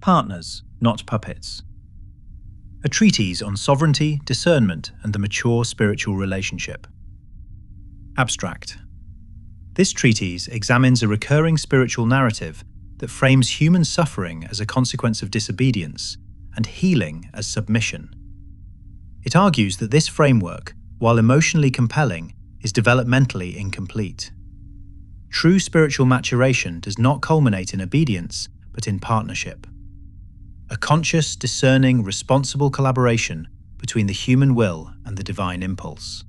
Partners, Not Puppets. A treatise on sovereignty, discernment, and the mature spiritual relationship. Abstract. This treatise examines a recurring spiritual narrative that frames human suffering as a consequence of disobedience and healing as submission. It argues that this framework, while emotionally compelling, is developmentally incomplete. True spiritual maturation does not culminate in obedience, but in partnership. A conscious, discerning, responsible collaboration between the human will and the divine impulse.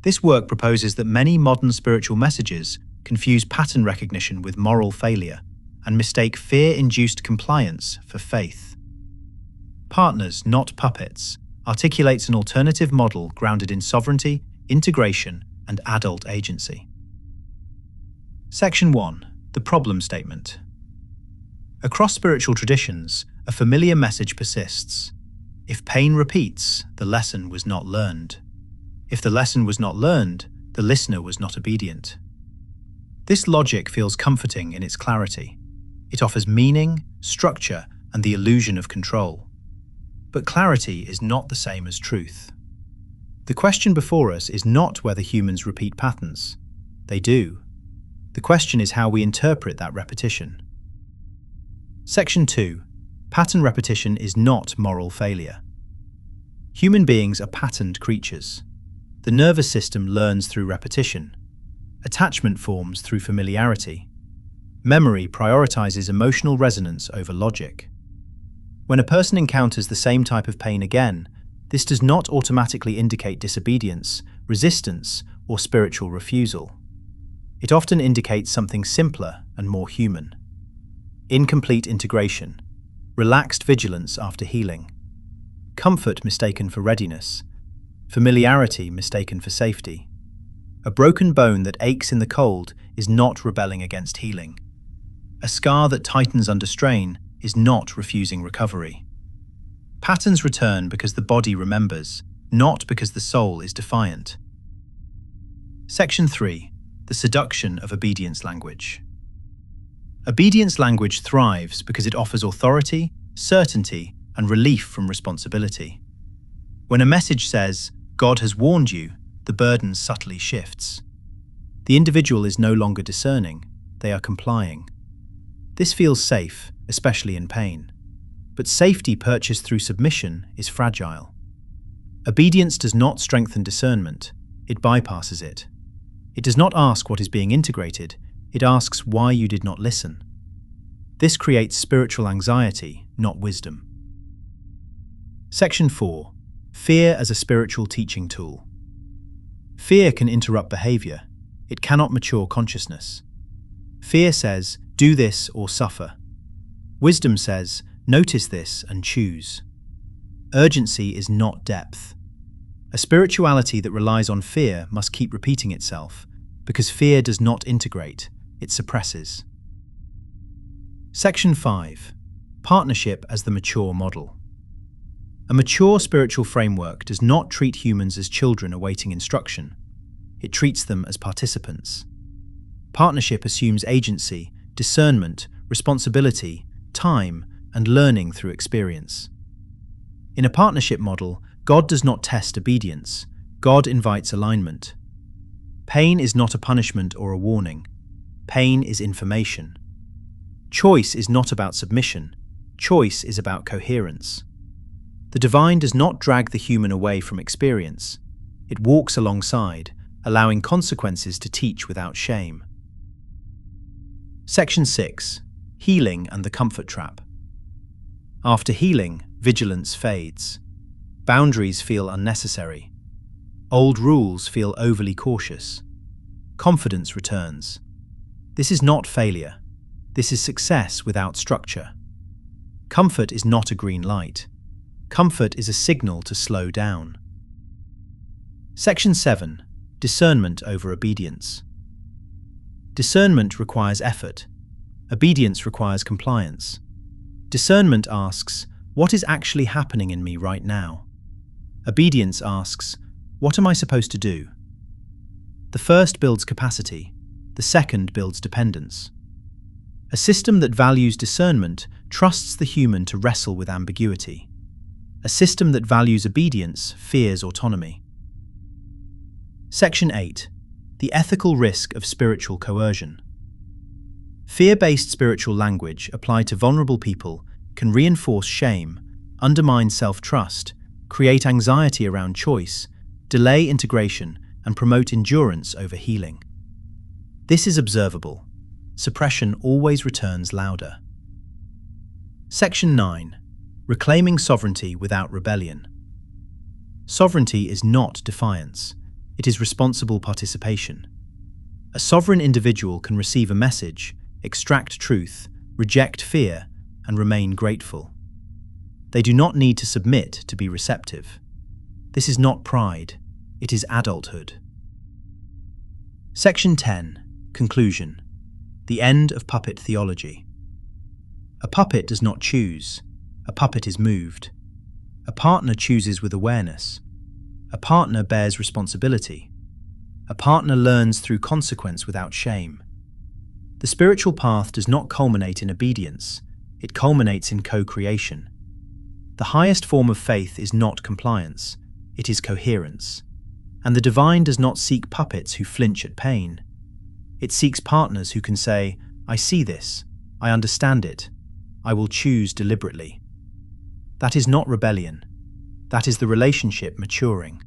This work proposes that many modern spiritual messages confuse pattern recognition with moral failure and mistake fear-induced compliance for faith. Partners, Not Puppets articulates an alternative model grounded in sovereignty, integration, and adult agency. Section 1. The Problem Statement. Across spiritual traditions, a familiar message persists. If pain repeats, the lesson was not learned. If the lesson was not learned, the listener was not obedient. This logic feels comforting in its clarity. It offers meaning, structure, and the illusion of control. But clarity is not the same as truth. The question before us is not whether humans repeat patterns. They do. The question is how we interpret that repetition. Section 2. Pattern repetition is not moral failure. Human beings are patterned creatures. The nervous system learns through repetition. Attachment forms through familiarity. Memory prioritizes emotional resonance over logic. When a person encounters the same type of pain again, this does not automatically indicate disobedience, resistance, or spiritual refusal. It often indicates something simpler and more human. Incomplete integration, relaxed vigilance after healing, comfort mistaken for readiness, familiarity mistaken for safety. A broken bone that aches in the cold is not rebelling against healing. A scar that tightens under strain is not refusing recovery. Patterns return because the body remembers, not because the soul is defiant. Section 3. The Seduction of Obedience Language. Obedience language thrives because it offers authority, certainty, and relief from responsibility. When a message says, "God has warned you," the burden subtly shifts. The individual is no longer discerning, they are complying. This feels safe, especially in pain. But safety purchased through submission is fragile. Obedience does not strengthen discernment, it bypasses it. It does not ask what is being integrated, it asks why you did not listen. This creates spiritual anxiety, not wisdom. Section 4. Fear as a spiritual teaching tool. Fear can interrupt behavior. It cannot mature consciousness. Fear says, "Do this or suffer." Wisdom says, "Notice this and choose." Urgency is not depth. A spirituality that relies on fear must keep repeating itself, because fear does not integrate, it suppresses. Section 5. Partnership as the mature model. A mature spiritual framework does not treat humans as children awaiting instruction. It treats them as participants. Partnership assumes agency, discernment, responsibility, time, and learning through experience. In a partnership model, God does not test obedience. God invites alignment. Pain is not a punishment or a warning. Pain is information. Choice is not about submission. Choice is about coherence. The divine does not drag the human away from experience. It walks alongside, allowing consequences to teach without shame. Section 6. Healing and the Comfort Trap. After healing, vigilance fades. Boundaries feel unnecessary. Old rules feel overly cautious. Confidence returns. This is not failure. This is success without structure. Comfort is not a green light. Comfort is a signal to slow down. Section 7. Discernment over obedience. Discernment requires effort. Obedience requires compliance. Discernment asks, what is actually happening in me right now? Obedience asks, what am I supposed to do? The first builds capacity. The second builds dependence. A system that values discernment trusts the human to wrestle with ambiguity. A system that values obedience fears autonomy. Section 8. The ethical risk of spiritual coercion. Fear-based spiritual language applied to vulnerable people can reinforce shame, undermine self-trust, create anxiety around choice, delay integration, and promote endurance over healing. This is observable. Suppression always returns louder. Section 9. Reclaiming sovereignty without rebellion. Sovereignty is not defiance. It is responsible participation. A sovereign individual can receive a message, extract truth, reject fear, and remain grateful. They do not need to submit to be receptive. This is not pride, it is adulthood. Section 10. Conclusion. The end of puppet theology. A puppet does not choose. A puppet is moved. A partner chooses with awareness. A partner bears responsibility. A partner learns through consequence without shame. The spiritual path does not culminate in obedience. It culminates in co-creation. The highest form of faith is not compliance. It is coherence. And the divine does not seek puppets who flinch at pain. It seeks partners who can say, I see this, I understand it, I will choose deliberately. That is not rebellion. That is the relationship maturing.